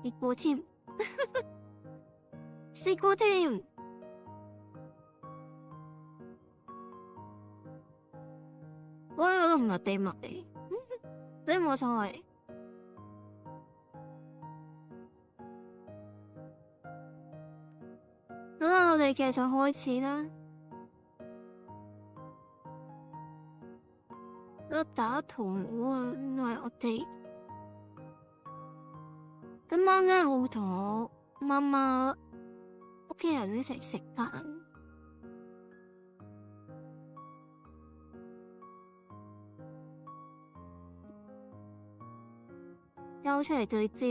試過添，試過添。我覺得唔係地物嚟，所以冇所謂。好啦，我哋繼續開始啦。我打陀螺啊，因為我哋今晚咧會同我媽媽屋企人一齊食飯。交出嚟對焦。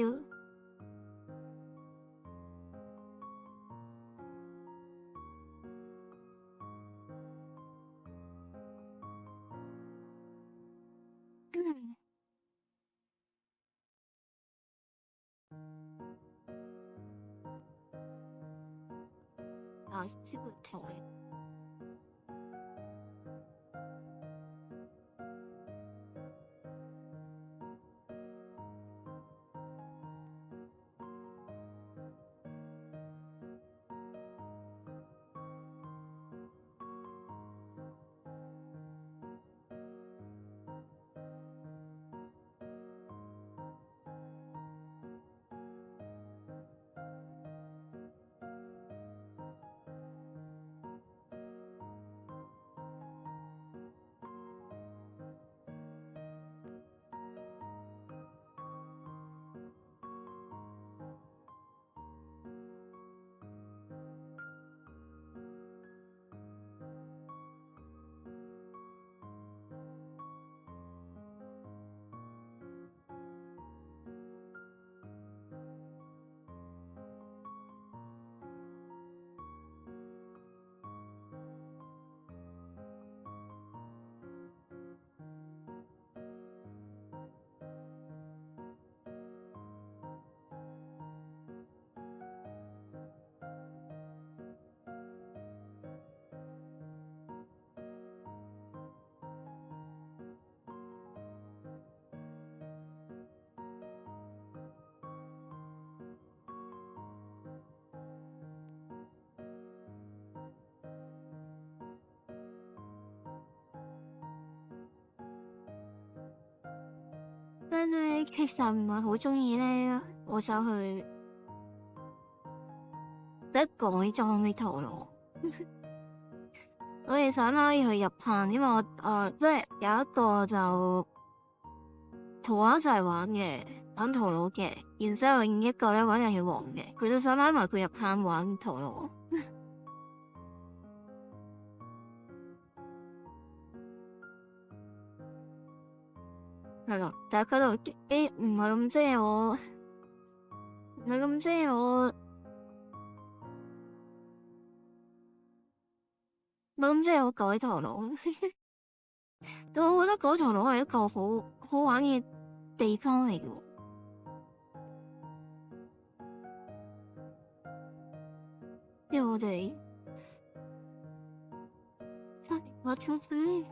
啊，先會停嘅。但係其實唔係好鍾意咧，我想去改裝啲陀螺。我哋想可以去入坑，因為我即係有一個就同我一齊玩陀螺嘅，然之後另一個咧玩遊戲王嘅，佢就想拉埋佢入坑玩陀螺。係咯，但係佢就唔係咁中意我，唔係咁中意我，唔係咁中意我改陀螺。但我覺得改陀螺係一個好好玩嘅地方嚟嘅。因為我哋真係我超飛。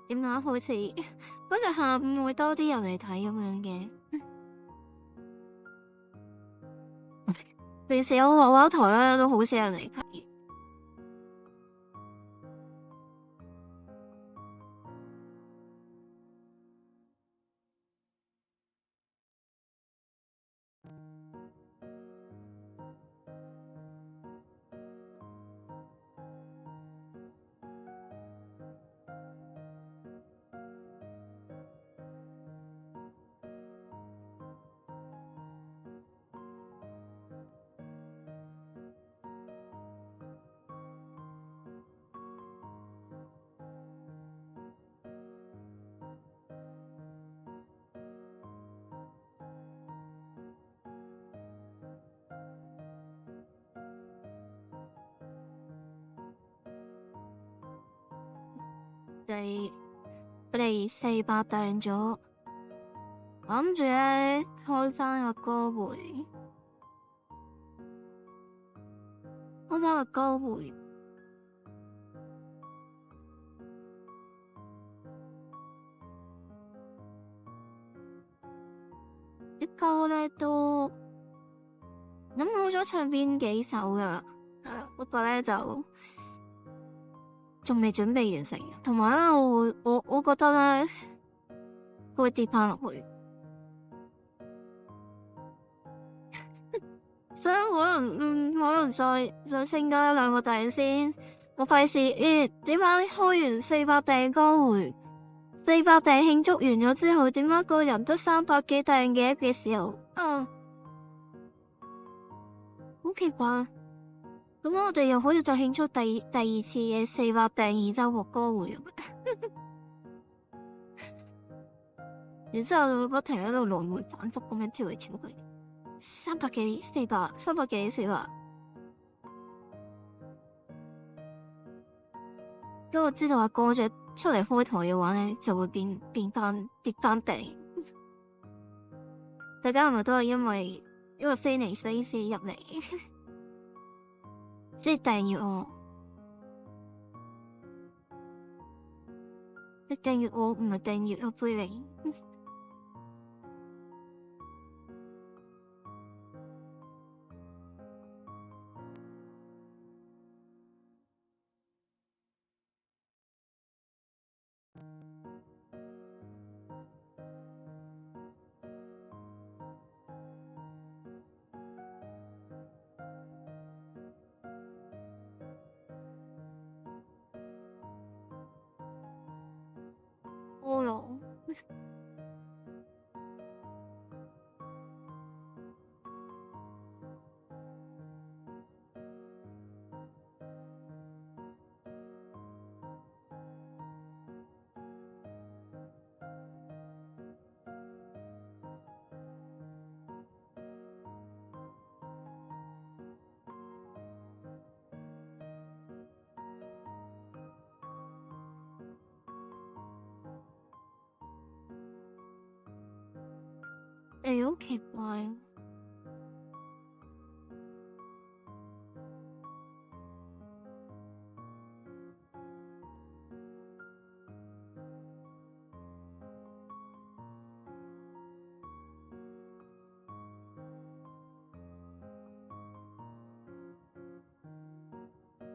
點解好似嗰日下午會多啲人嚟睇咁樣嘅？平時有畫畫台咧，都好少人嚟睇。我哋400訂咗，我諗住咧開翻個歌會，開翻個歌會。啲歌咧都諗好咗唱邊幾首噶，不過咧就仲未準備完成，同埋咧我覺得咧會跌翻落去，所以可能再升多1-2個訂先。我費事點解開完400訂歌會，400訂慶祝完咗之後，點解個人得300幾訂嘅時候，好奇怪。咁我哋又可以再慶祝第二次嘅400訂2週目歌會，然之後就會不停喺度來回反覆咁樣跳嚟跳去，300幾400，300幾400。如果我知道阿哥姐出嚟開台嘅話咧，就會變翻跌翻訂。大家係咪都係因為一個非尼西斯入嚟？即係訂閱我，你訂閱我唔係訂閱阿菲尼。菠蘿好奇怪。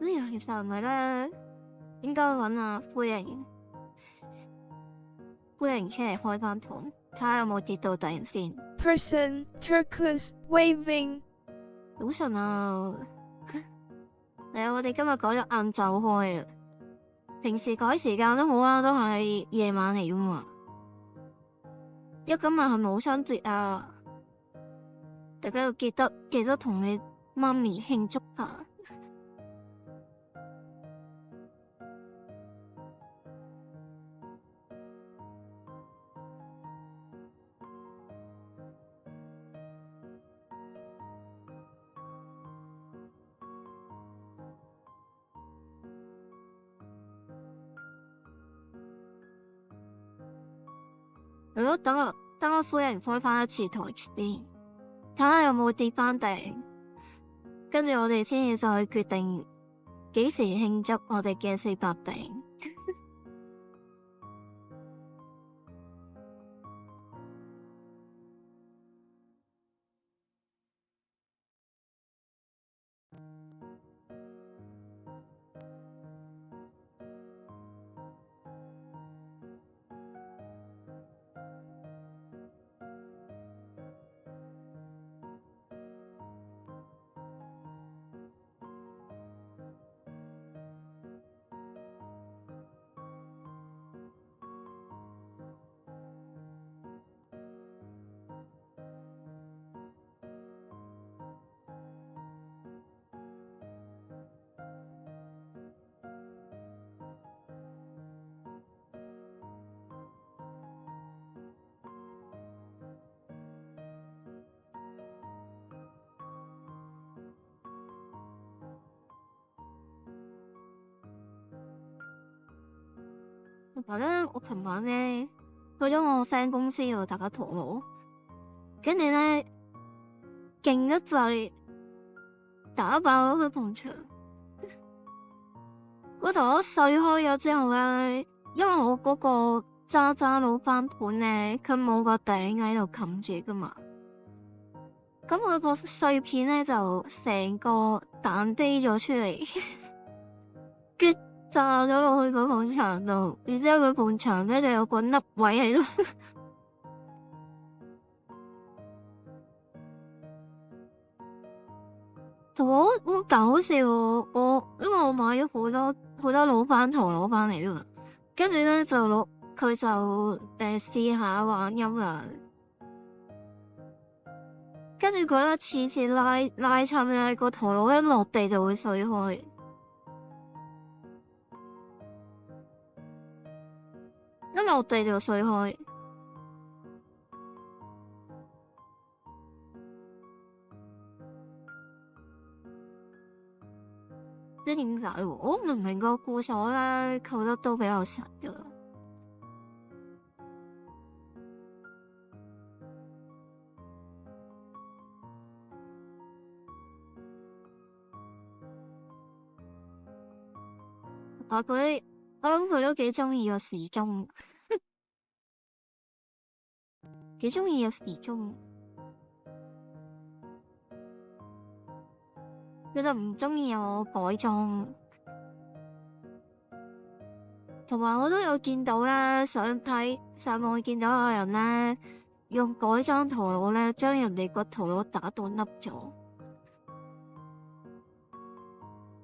呢樣其實係咪咧？應該揾阿灰瑩出嚟開翻台，睇下有冇跌到底先。Person turquoise waving。早晨啊，係啊，我哋今日改咗晏晝開啊。平時改時間都好啊，都係夜晚嚟噶嘛。因為今日係母親節啊，大家要記得同你媽咪慶祝下。如果等我夫人開翻一次台先，睇下有冇跌翻訂，跟住我哋先至再決定幾時慶祝我哋嘅400訂。同埋咧，我琴晚咧去咗我 friend 公司度打陀螺，跟住咧勁一滯打爆咗佢埲牆。個陀螺碎開咗之後咧，因為我嗰個渣老翻盤咧，佢冇個頂喺度冚住噶嘛，咁佢個碎片咧就成個彈飛咗出嚟，跟住炸咗落去嗰埲牆度，然之後佢埲牆咧就有個凹位喺度。同我好搞笑喎，因為我買咗好多老番陀螺翻嚟啊嘛，跟住咧就攞佢就試下玩音啦，跟住佢咧次次拉親咧個陀螺一落地就會碎開，一落地就碎開。唔知點解喎？我唔明個固鎖咧扣得都比較實㗎。我諗佢都幾中意個時鐘，幾中意個時鐘。佢就唔中意我改裝，同埋我都有見到咧，上網見到有人咧用改裝陀螺咧，將人哋個陀螺打到凹咗。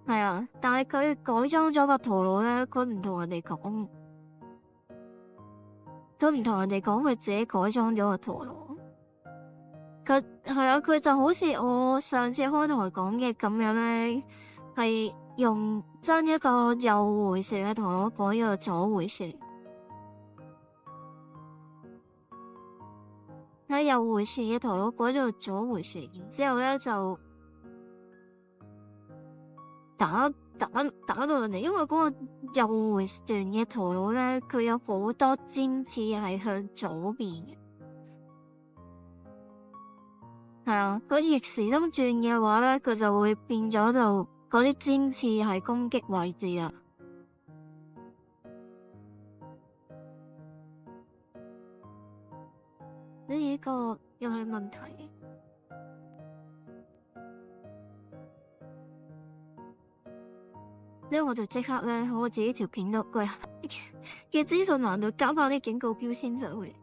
係啊，但係佢改裝咗個陀螺咧，佢唔同人哋講，佢自己改裝咗個陀螺。佢就好似我上次開台講嘅咁樣咧，係將一個右回旋嘅陀螺改咗個左回旋，喺右回旋嘅陀螺改咗個左回旋，然之後咧就打到人哋，因為嗰個右回旋嘅陀螺咧，佢有好多尖刺係向左邊嘅。係啊，佢逆時針轉嘅話咧，佢就會變咗就嗰啲尖刺係攻擊位置啊。呢個又係問題。呢我就即刻咧，我自己條片度嘅資訊欄度加翻啲警告標籤上去。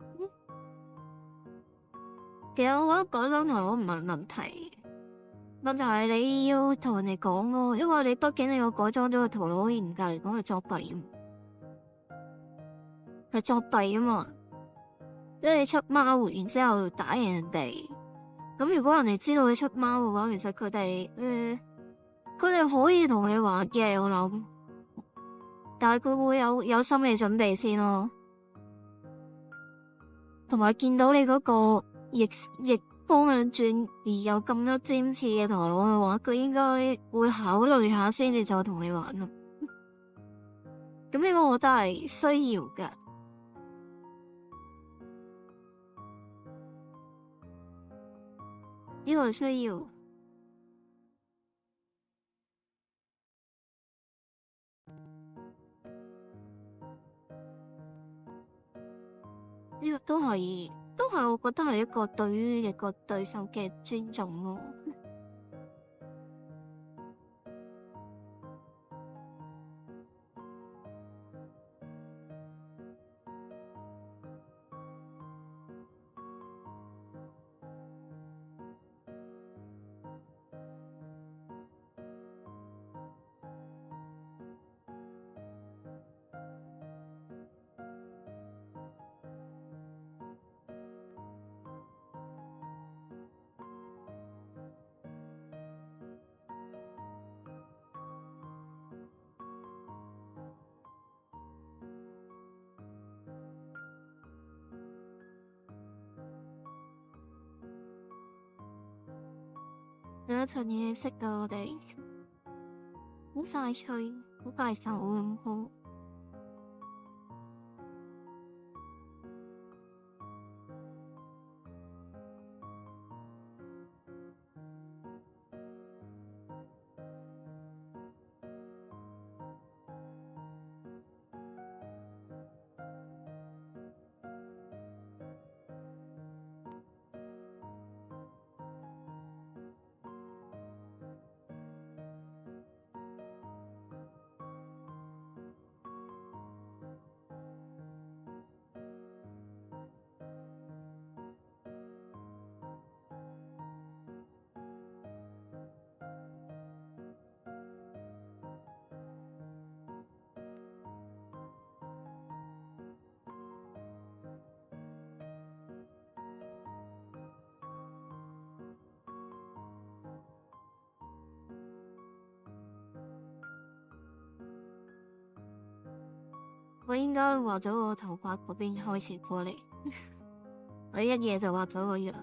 其實我覺得改裝陀螺唔係問題，問題係你要同人哋講咯，因為你畢竟你個改裝咗個陀螺，嚴格嚟講係作弊，係作弊啊嘛！即係你出貓，然之後打贏人哋，咁如果人哋知道你出貓嘅話，其實佢哋可以同你玩嘅，我諗，但係佢會有心理準備先咯，同埋見到你嗰個逆方向轉而有咁多尖刺嘅陀螺嘅話，佢應該會考慮下先至再同你玩咯。咁呢個我覺得係需要㗎，呢個係需要。呢個都係我覺得係一個對於一個對手嘅尊重咯。有一場嘢識啊，我哋好快脆，好快手咁好。我應該畫咗個頭髮嗰邊開始過嚟，我一夜就畫咗個樣。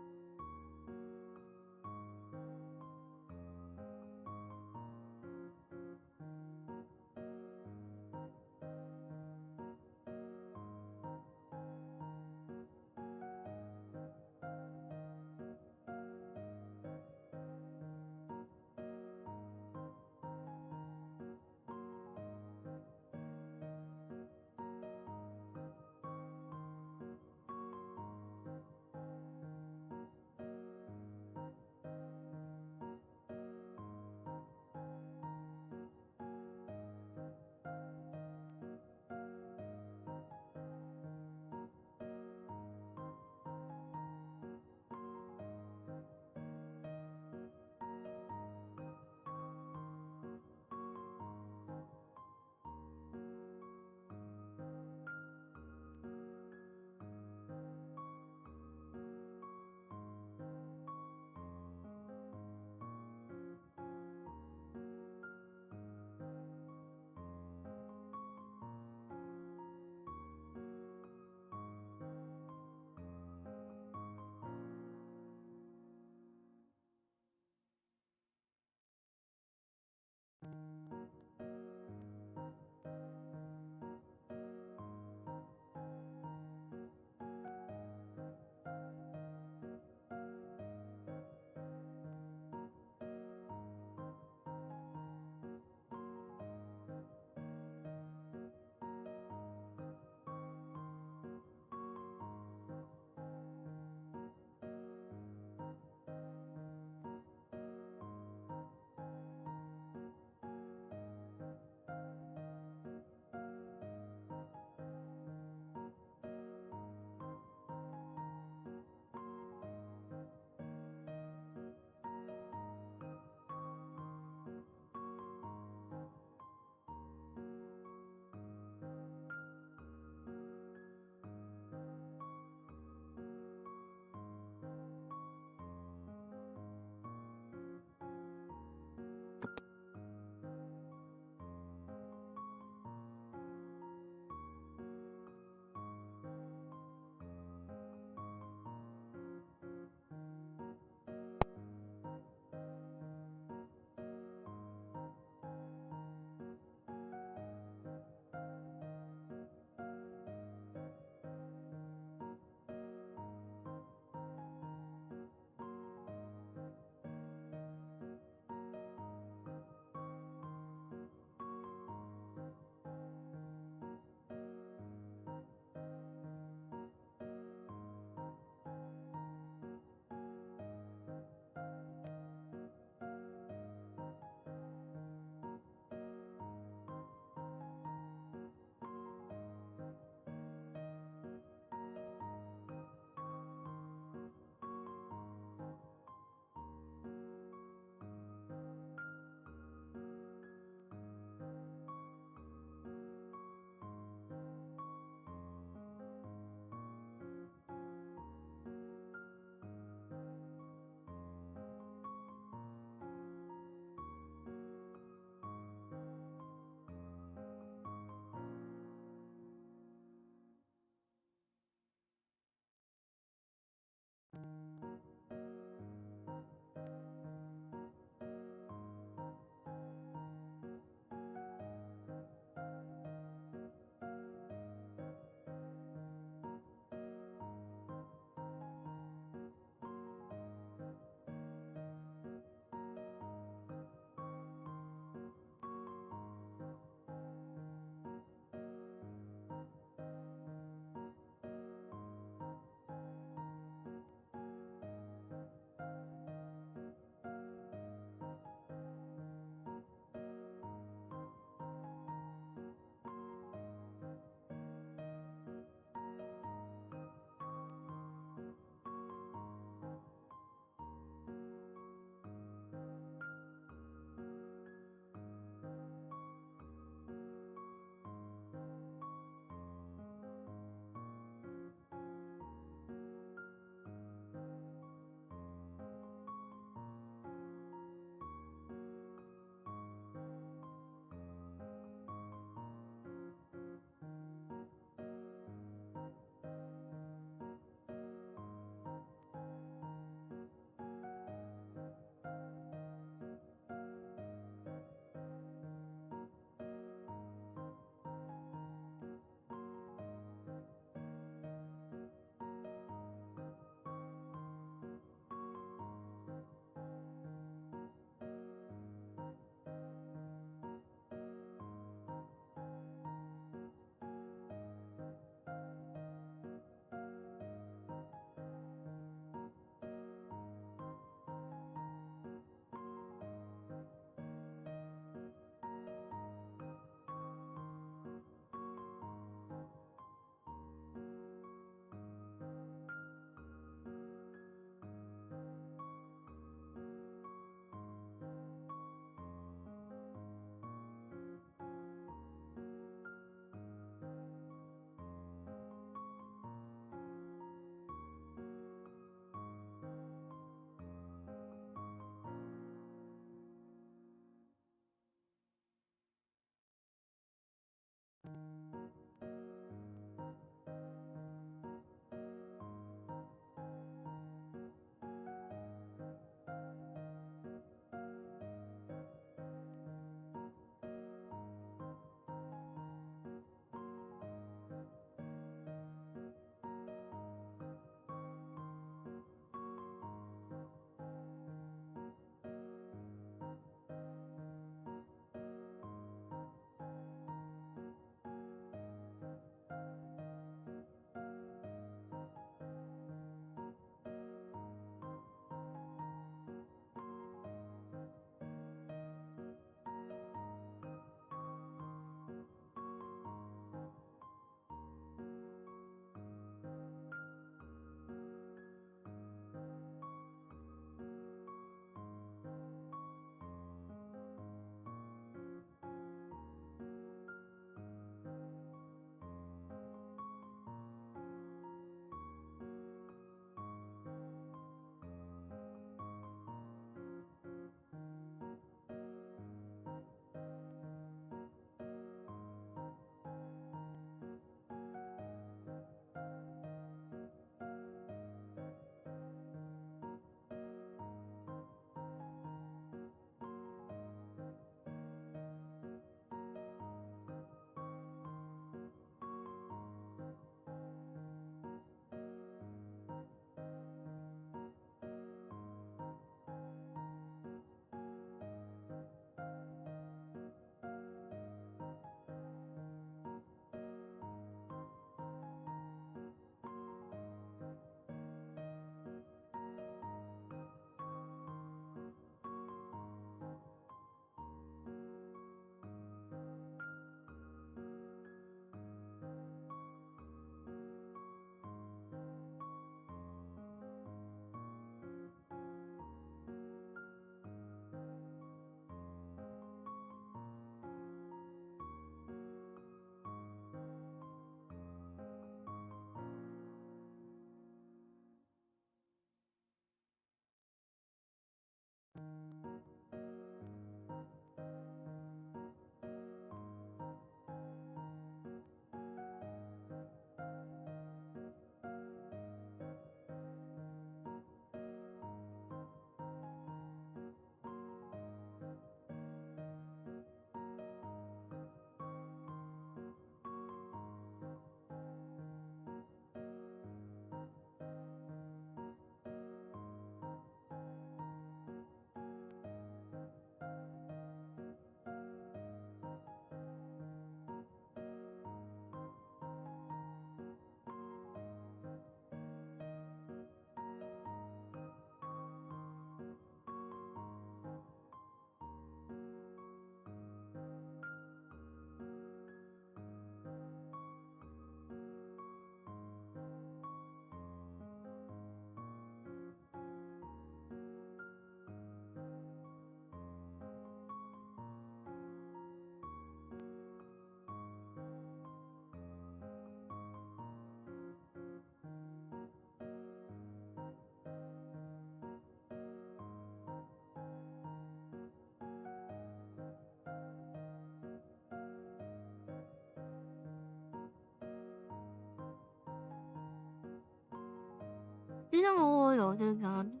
知都冇開腦最近，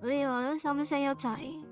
你話都心聲一齊。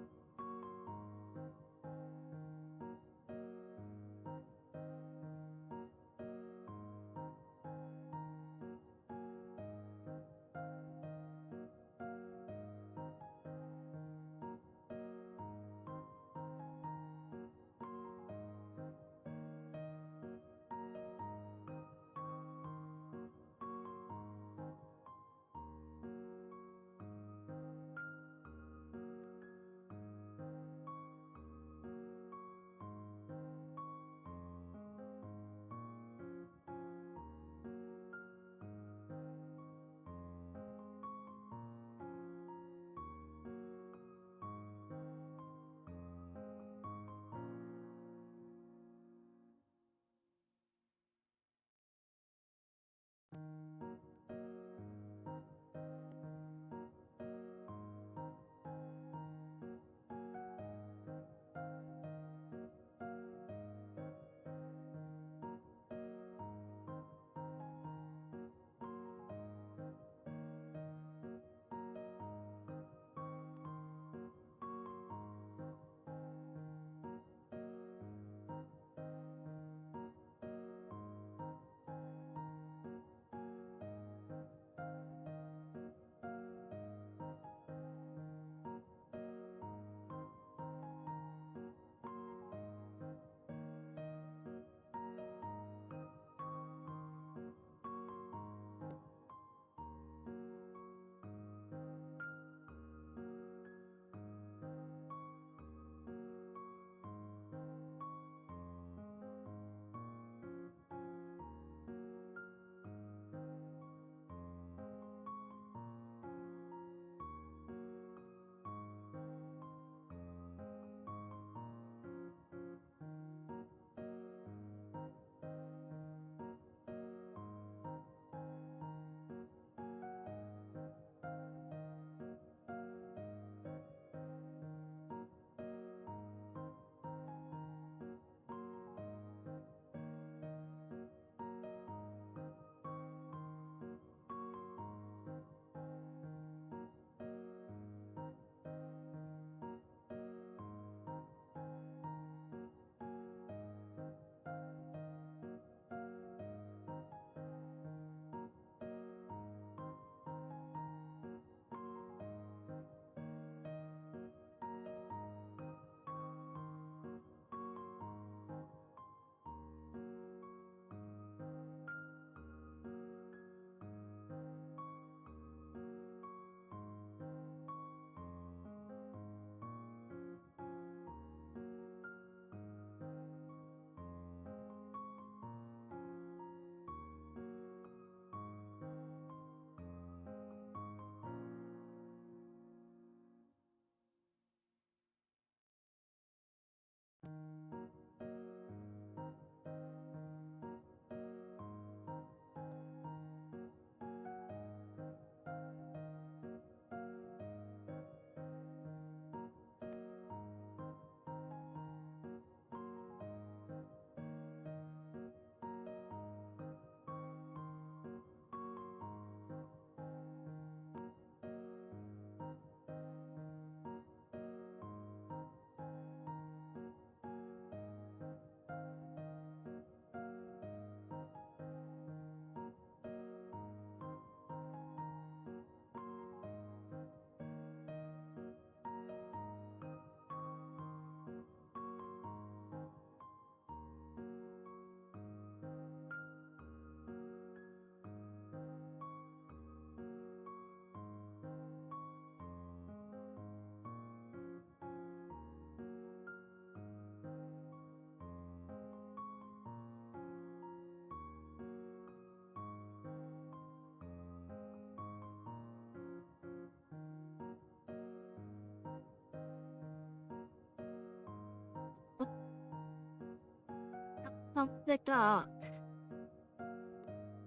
黑色啊！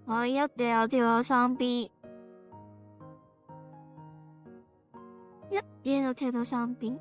我一定有跳咗3B，一嘢就跳到3B。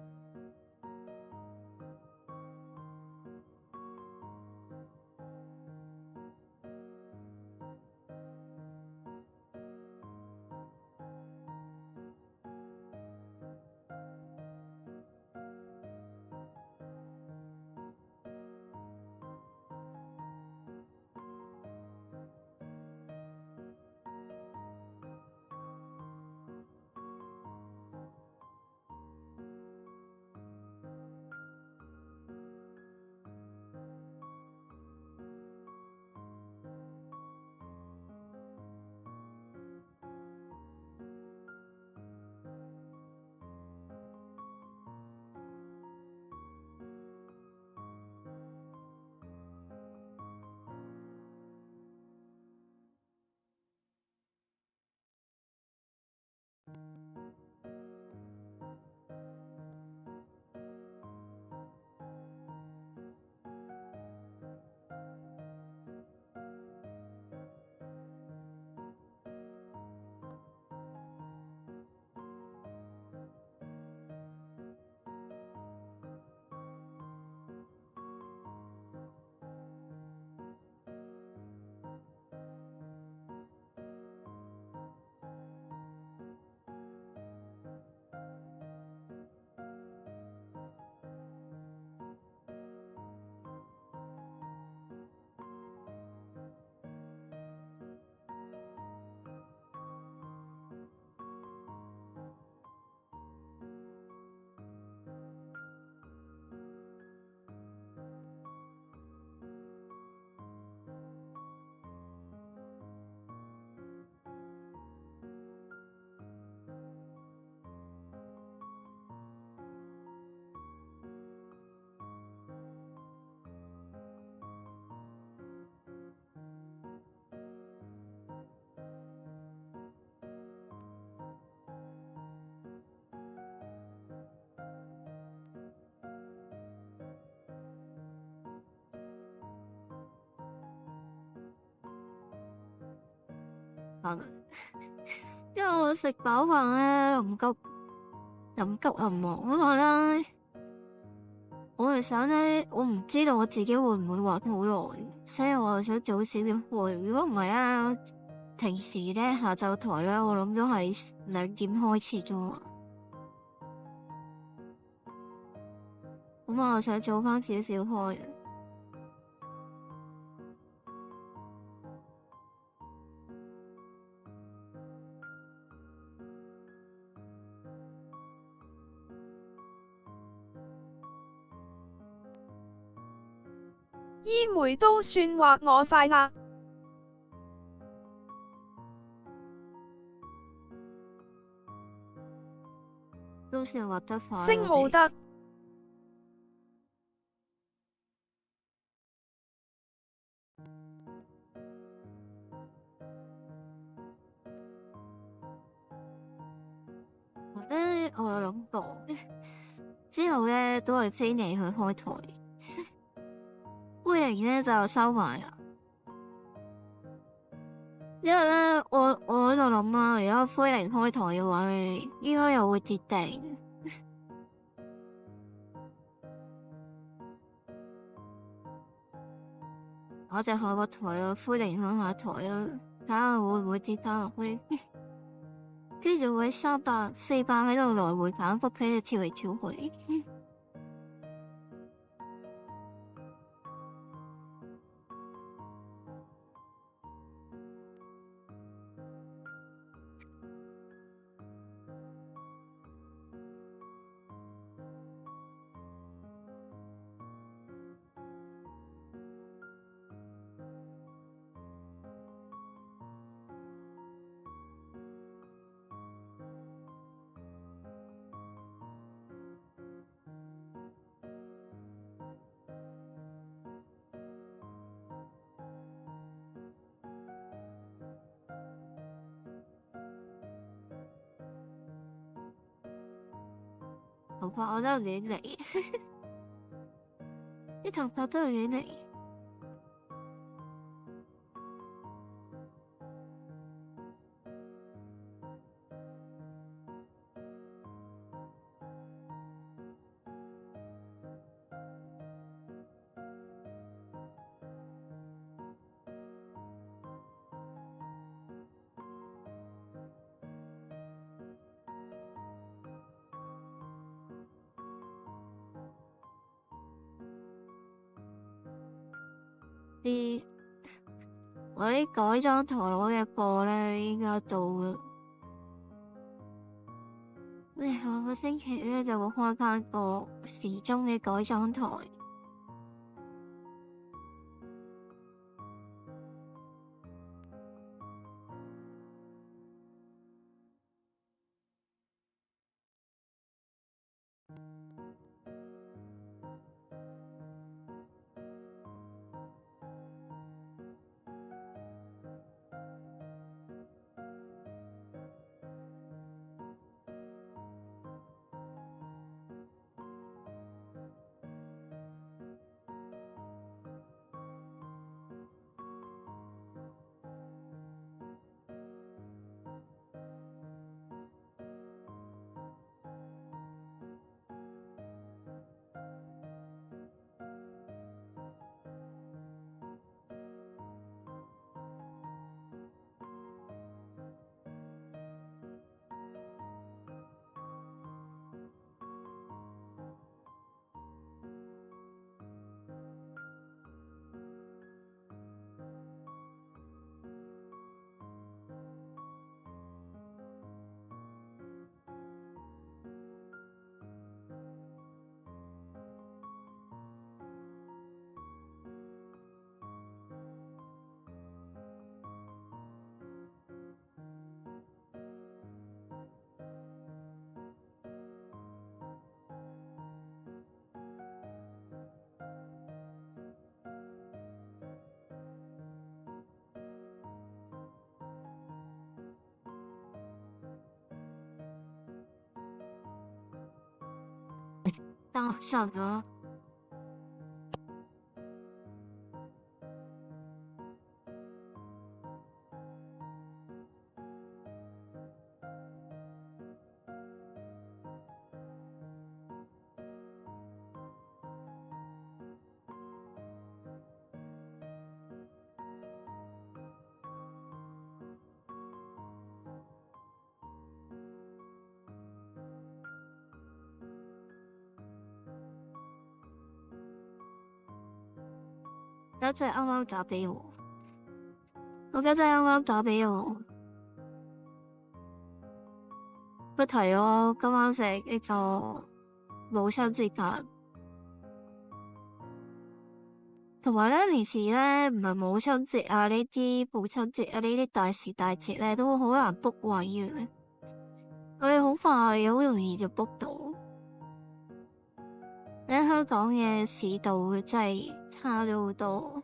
飯，因為我食飽飯咧又唔急又唔忙，因為咧我係想咧，我唔知道我自己會唔會玩好耐，所以我就想早少點開。如果唔係啊，平時咧下晝台咧，我諗都係2點開始啫嘛。咁我想早返少少開。醫媒都算畫我快啦，都算畫得快。星浩德。我有諗過，之後咧都係飛你去開台，灰靈咧就收埋啦。因為咧，我喺度諗啊，如果灰靈開台嘅話，應該又會跌定。我就開個台啊，灰靈開下台啊，睇下會唔會跌翻落去。跟住就會300、400喺度來回反覆，喺度跳嚟跳去。頭髮我都有亂嚟，啲頭髮都有亂嚟。我啲改裝台我嘅課咧應該到啦。下個星期咧就會開翻個時鐘嘅改裝台。搭上咗。家姐啱啱打俾我，我家姐啱啱打俾我，佢提我今晚食呢個母親節飯，同埋咧年時咧唔係母親節啊呢啲父親節啊呢啲大時大節咧都好難 book 位嘅，我哋好快好容易就 book 到。喺香港嘅市道真係差咗好多。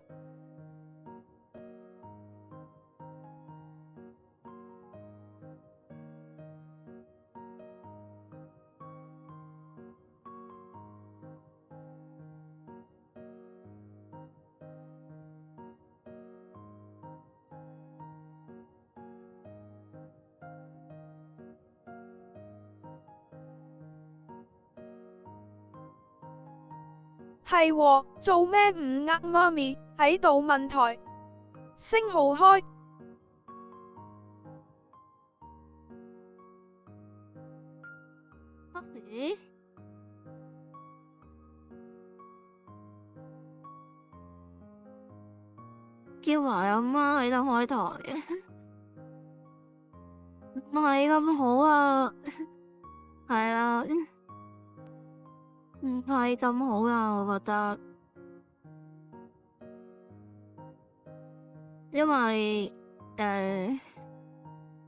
係喎，做咩唔呃媽咪喺度問台？星號開。媽咪，叫埋阿媽喺度開台嘅，唔係咁好啊，係啊，唔係咁好啦，我覺得，因為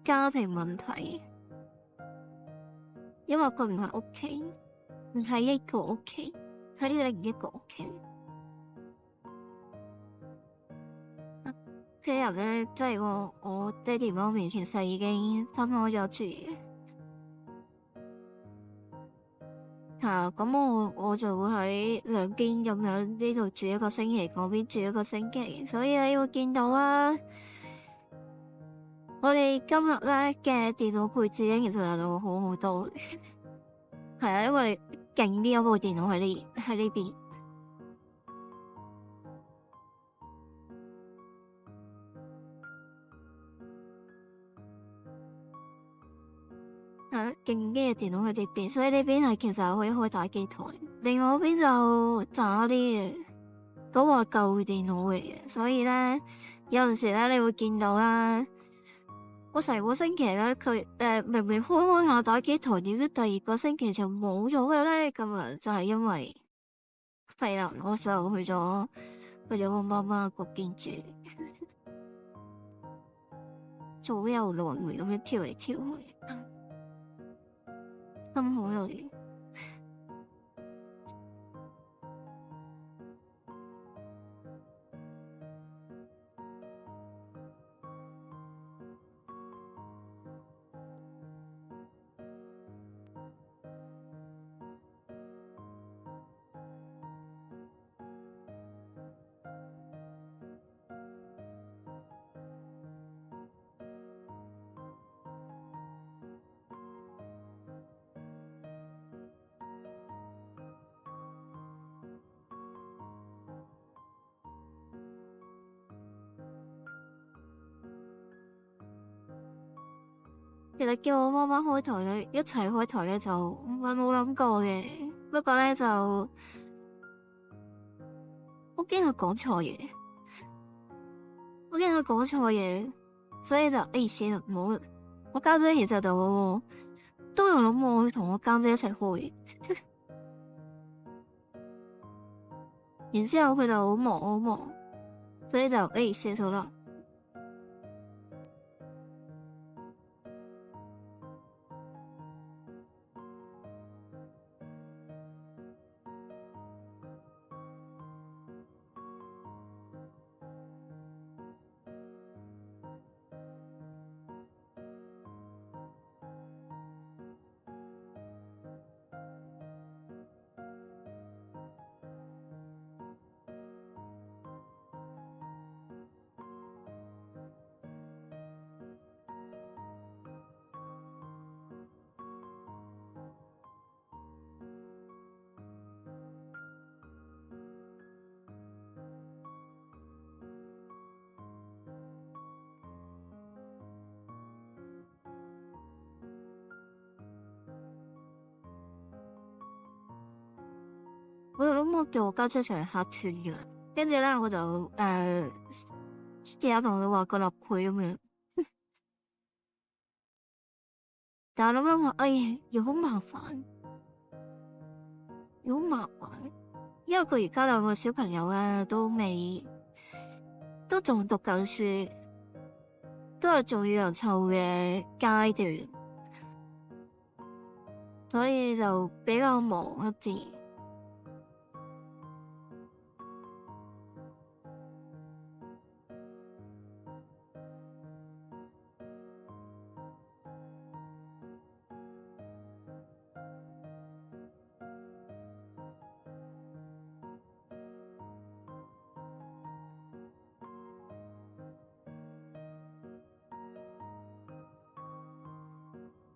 家庭問題，因為佢唔係屋企，唔係一個屋企，係另一個屋企。屋企人咧，即係我爹哋媽咪其實已經分開咗住嘅。咁我就會喺兩邊咁樣，呢度住一個星期，嗰邊住一個星期，所以你會見到啊，我哋今日咧嘅電腦配置咧，其實就好好多，係啊，因為勁啲嗰部電腦喺呢邊，係勁啲嘅電腦喺呢邊，所以呢邊係其實可以開打機台，另外嗰邊就渣啲嘅，嗰個係舊電腦嚟嘅，所以咧有陣時咧你會見到啦。我成個星期咧，佢明明開下打機台，點知第二個星期就冇咗嘅咧？咁啊，就係因為廢人，我就去咗我媽媽嗰邊住，左右來回咁樣跳嚟跳去，心好累。其實叫我媽媽開台咧，一齊開台咧就唔係冇諗過嘅，不過咧就我驚佢講錯嘢，所以就算啦，唔好。我家姐其實就都有諗我去同我家姐一齊開，然之後佢就好忙，所以就算數啦。我就諗我叫我家姐一齊客串嘅，跟住咧我就試下同佢畫個立繪咁樣，但係諗諗話，哎呀，又好麻煩，又好麻煩，因為佢而家兩個小朋友咧都仲讀緊書，都係做乳頭湊嘅階段，所以就比較忙一啲。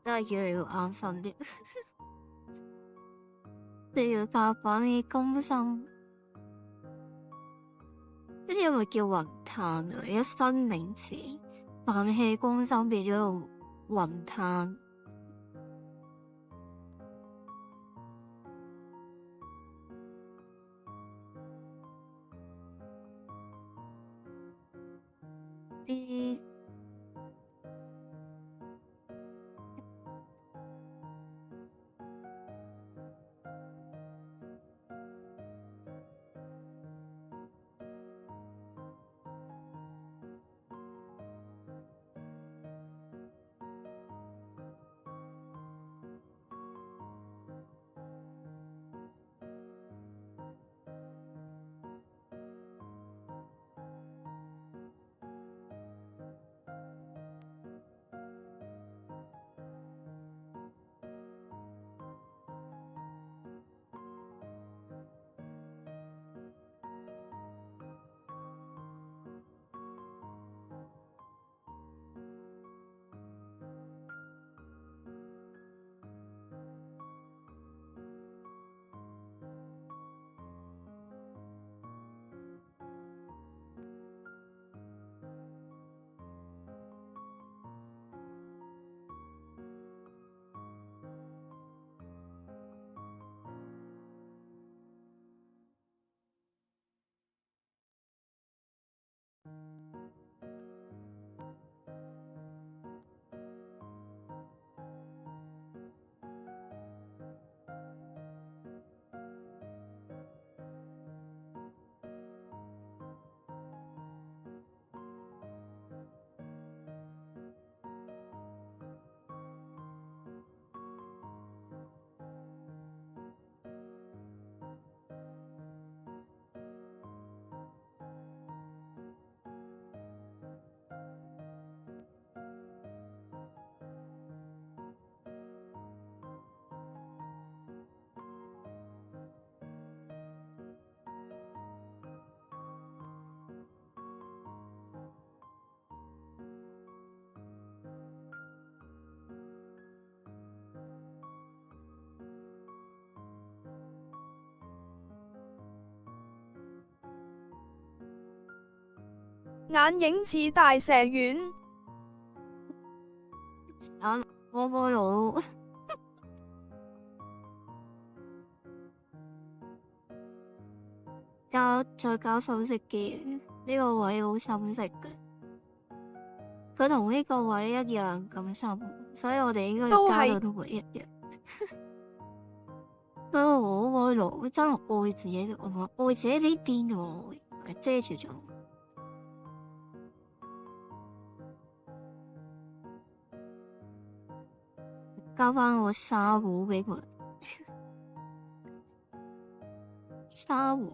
真係越嚟越眼瞓啲，你要發奮啲攻心，呢啲係咪叫雲碳啊？而家新名詞，飯氣攻心變咗雲碳。啲眼影似大蛇丸。我個腦再搞深色啲，呢個位好深色嘅，佢同呢個位一樣咁深，所以我哋應該要加到都會一樣。不過我個腦真係愛自己，愛自己呢邊喎，遮住咗。交翻個沙壺俾佢，沙壺。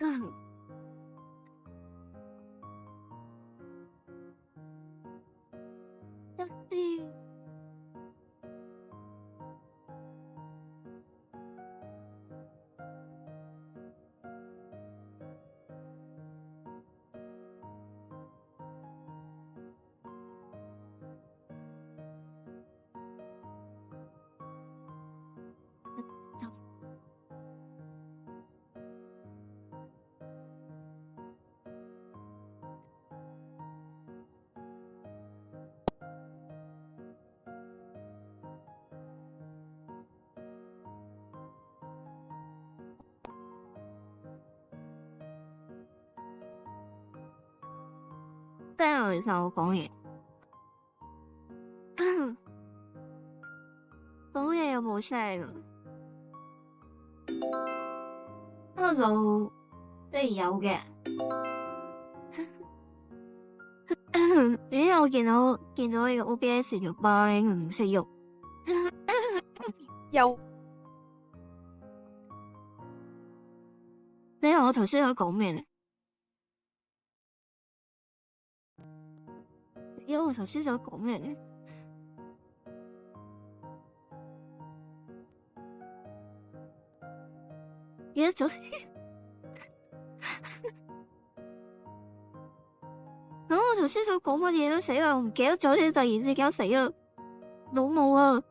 一啲聽其實我講嘢，講嘢有冇聲啊？我就即係有嘅。咦？我見到呢個 OBS 條巴咧唔識喐。有你話我頭先喺度講咩咧？我頭先想講咩咧？記得咗。咁我頭先想講乜嘢都死啦，我唔記得咗添，突然之間死啦，老母啊！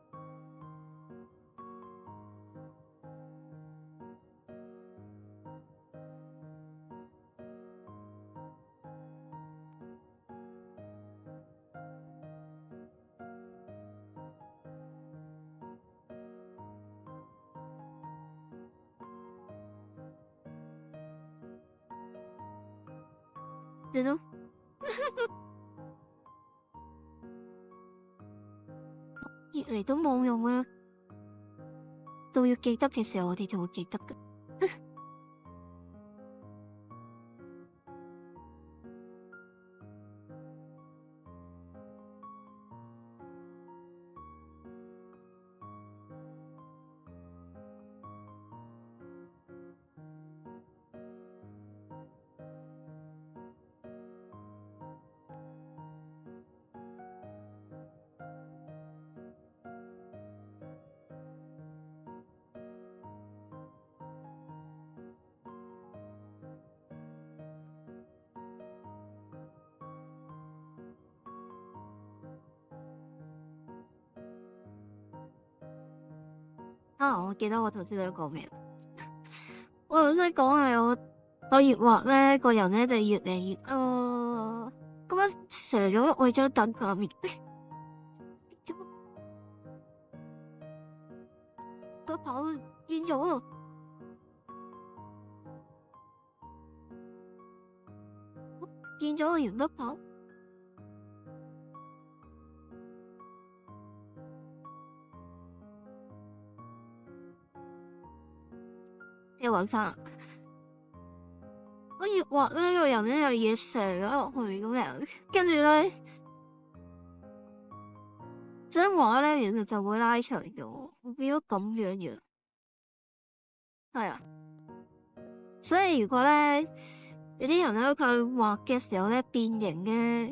你都越嚟都冇用啦，到要記得嘅時候，我哋就會記得㗎。我記得我頭先想講咩。我頭先講係我越畫咧，個人咧就越嚟越咁樣蛇咗我張凳下面。佢跑變咗啊！見咗個鉛筆跑。要揾翻。我越畫呢個人咧有嘢射咗落去咁樣，跟住咧張畫咧原來就會拉長咗，會變咗咁樣嘅。係啊，所以如果咧有啲人咧佢畫嘅時候咧變形嘅，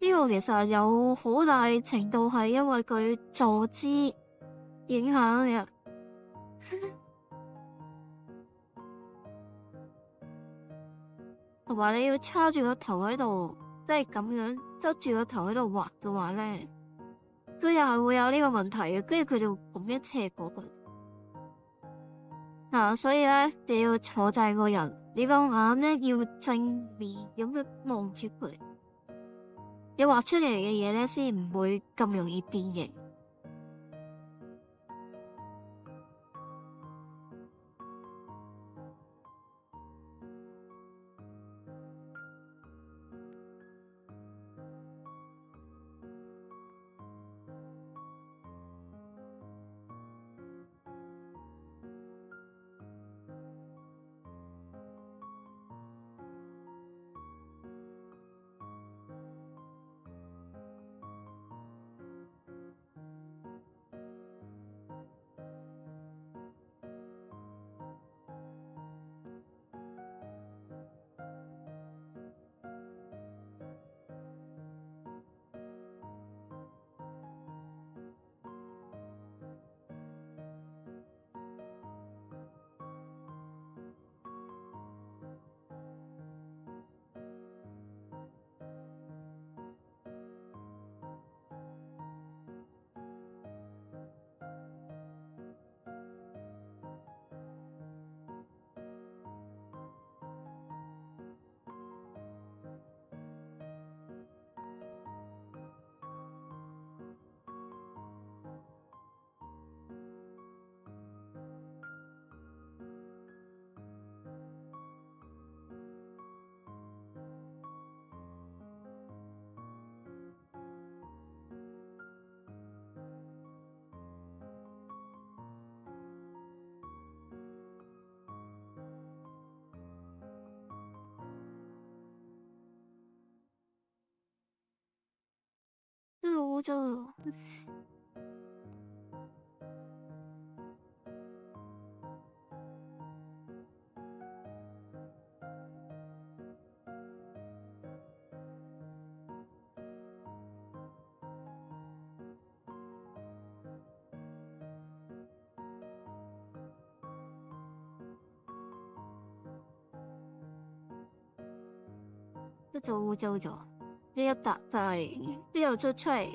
呢個其實有好大程度係因為佢坐姿影響嘅。同埋你要叉住個頭喺度，即係咁樣側住個頭喺度畫嘅話咧，佢又係會有呢個問題嘅，跟住佢就咁樣斜過去。所以咧你要坐正個人，你個眼咧要正面咁樣望住佢，你畫出嚟嘅嘢咧先唔會咁容易變形。污糟喎。一早污糟咗，呢一笪就係邊度出嚟？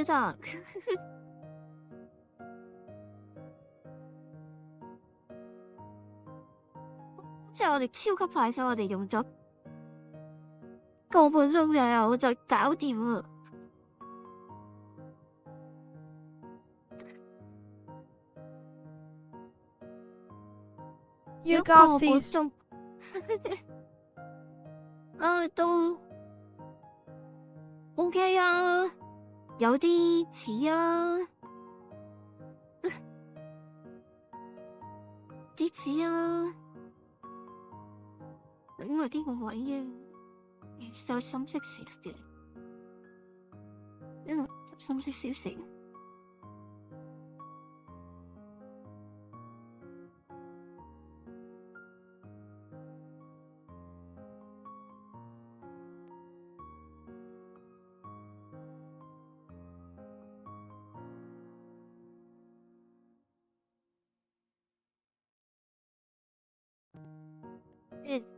一陣，好似我哋超級快手，我哋用咗個半鐘左右就搞掂啦。You 一個 got 半 this。鐘，都 OK 啊，有啲似啊，啲似啊，因為呢個位嘅就深色少少，因為深色少少。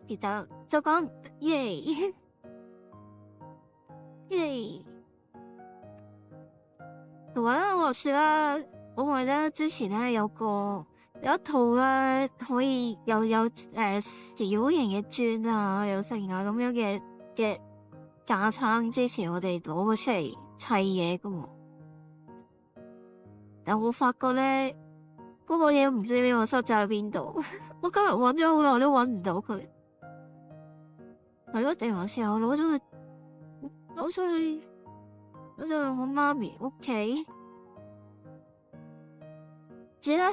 其實就講耶耶，同埋咧，我話説啦，我話咧之前咧有一套咧可以有小型嘅磚啊，有成啊咁樣嘅架撐，之前我哋攞咗出嚟砌嘢噶嘛，但我發覺咧嗰個嘢唔知俾我塞咗喺邊度，我今日揾咗好耐都揾唔到佢。係咯，定還是我攞咗去我媽咪屋企，知啦。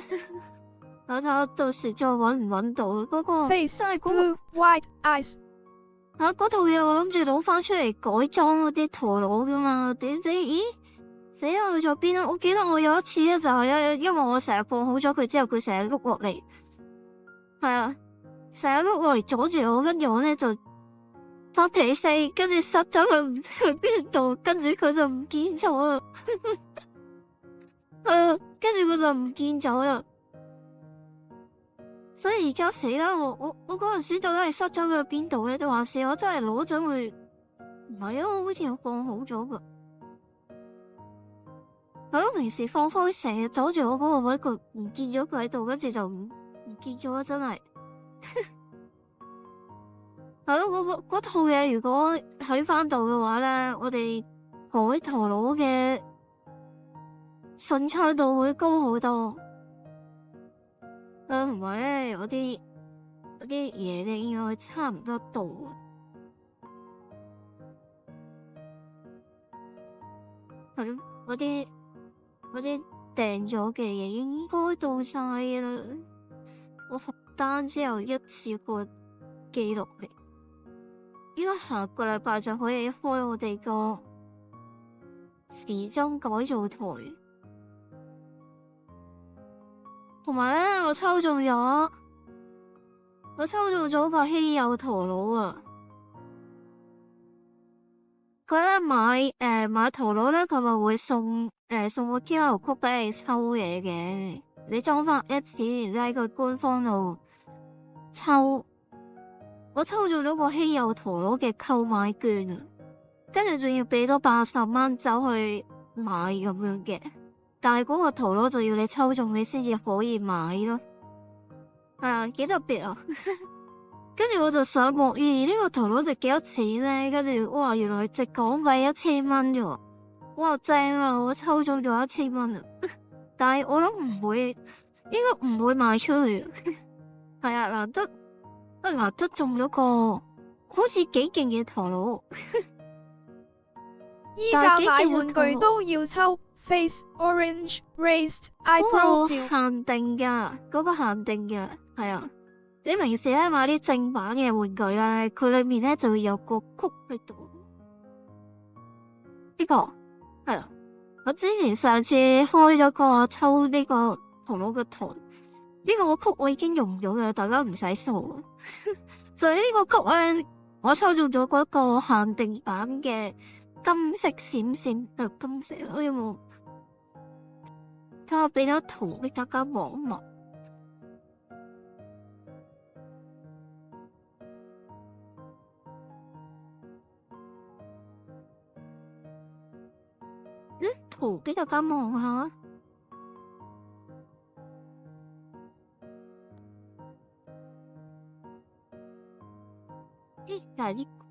我到時再揾唔揾到嗰個 Face 真係嗰 blue white eyes。嗰套嘢我諗住攞翻出嚟改裝嗰啲陀螺噶嘛，點知咦死啦去咗邊啊？我記得我有一次咧就係因為我成日放好咗佢之後，佢成日碌落嚟，係啊，成日碌落嚟阻住我，跟住我咧就發脾氣，跟住塞咗佢唔知去邊度，跟住佢就唔見咗啦。跟住佢就唔見咗啦。所以而家死啦！我嗰陣時到底係塞咗佢去邊度咧？定還是我真係攞咗佢？唔係啊，我好似有放好咗噶。係咯，平時放開成日阻住我嗰個位，佢唔見咗佢喺度，跟住就唔見咗啦，真係。係咯，嗰套嘢如果喺翻度嘅話咧，我哋改陀螺嘅順暢度會高好多。同埋咧，嗰啲嘢咧應該差唔多到。係咯，嗰啲訂咗嘅嘢應該到晒啦。我復單之後一次過記錄嚟，應該下個禮拜就可以開我哋個時鐘改造台。同埋咧，我抽中咗個稀有陀螺啊！佢咧買陀螺咧，佢咪會送個 QR code 俾你抽嘢嘅。你裝翻一次，然之後喺個官方度抽。我抽中咗個稀有陀螺嘅購買券啊！跟住仲要俾多80蚊走去買咁樣嘅。但係嗰個陀螺就要你抽中你先至可以買咯，係啊，幾特別啊！跟住我就上網，呢個陀螺值幾多錢咧？跟住哇，原來值港幣1000蚊啫喎！哇，正啊！我抽中咗1000蚊啊！但係我諗應該唔會賣出去。係啊，難得中咗個好似幾勁嘅陀螺。依家買玩具都要抽 Face Orange Raised Eyebrow 照，限定㗎，嗰個限定嘅，係啊。你平時咧買啲正版嘅玩具咧，佢裏面咧就會有個曲喺度。呢個係啊，我之前上次開咗個抽呢個陀螺嘅台，呢個曲我已經用咗嘅，大家唔使掃。就係呢個曲咧，我抽中咗嗰個限定版嘅金色閃閃，金色我有冇？睇下俾咗圖俾大家望一望。圖俾大家望下。就係呢個，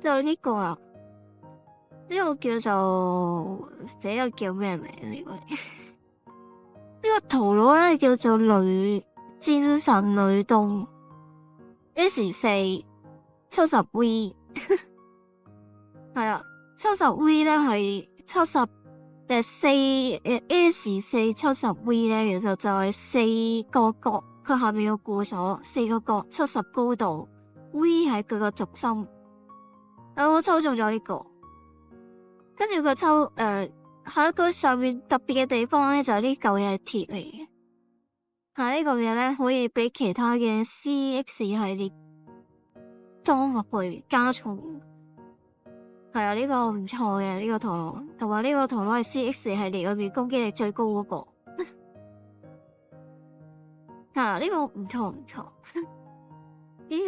就係呢個啊！呢個叫做寫個叫咩名呢個？呢個陀螺咧叫做戰神雷動 S4 70V， 係啊，70V 咧係70S4 70V 咧，其實就係4個角，佢下面有固鎖4個角，70高度 ，V 係佢個軸心。我抽中咗呢個，跟住佢抽喺佢上面特別嘅地方咧，就係呢嚿嘢係鐵嚟嘅，係呢嚿嘢咧可以俾其他嘅 CX 系列裝落去加重。係啊，呢個唔錯嘅呢個陀螺，同埋呢個陀螺係 CX 系列裏面攻擊力最高嗰個。呢個唔錯唔錯，應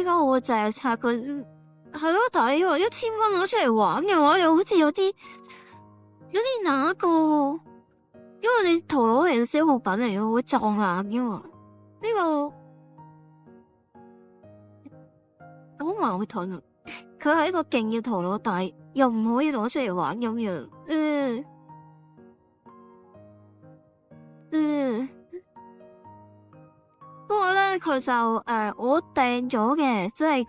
該我就係拆佢。係咯，但係你話1000蚊攞出嚟玩嘅話，又好似有啲乸個，因為你陀螺係消耗品嚟嘅，會撞爛嘅嘛。呢個好矛盾啊！佢係一個勁嘅陀螺，但係又唔可以攞出嚟玩咁樣。不過咧，佢就我訂咗嘅，即係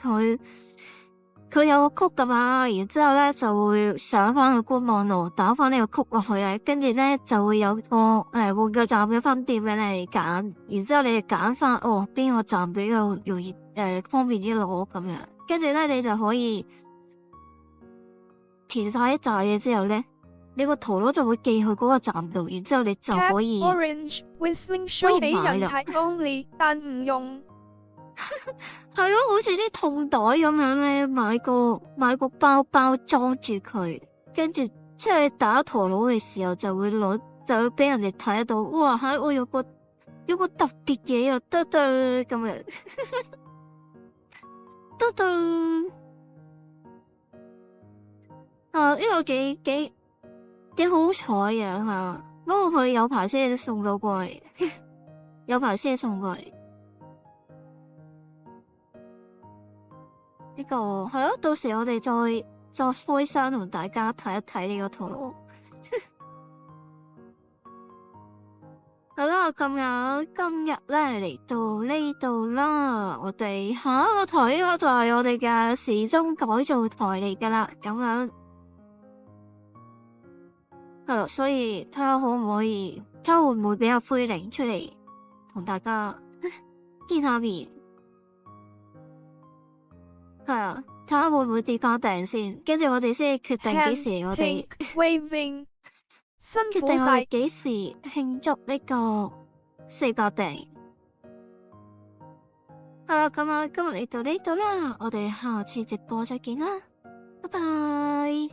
佢有個曲噶嘛，然之後咧就會上翻去官網度打翻呢個曲落去啊，跟住咧就會有個玩具站嘅分店俾你揀，然之後你揀翻邊個站比較容易方便啲攞咁樣，跟住咧你就可以填晒一紮嘢之後咧，你個陀螺就會寄去嗰個站度，然之後你就可以 Orange Whistling Show 俾人睇 only， 但唔用。係咯，好似啲痛袋咁樣咧，買個包包裝住佢，跟住即係打陀螺嘅時候就會俾人哋睇得到，哇！我有個特別嘢啊，得咁樣，得呢個幾好彩嘅吓，不過佢有排先送到過嚟，有排先送過嚟。呢個係咯，到時我哋再開箱同大家睇一睇呢個陀螺。好啦，今日咧嚟到呢度啦，我哋下一個台應該就係我哋嘅時鐘改造台嚟噶啦，咁樣係咯，所以睇下可唔可以，睇下會唔會比較灰靈出嚟同大家見下面。係啊，睇下會唔會跌翻訂先，跟住我哋先決定幾時我哋waving 辛決苦晒。定我哋幾時慶祝呢個400訂。係啦，咁啊，今日嚟到呢度啦，我哋下次直播再見啦，拜拜。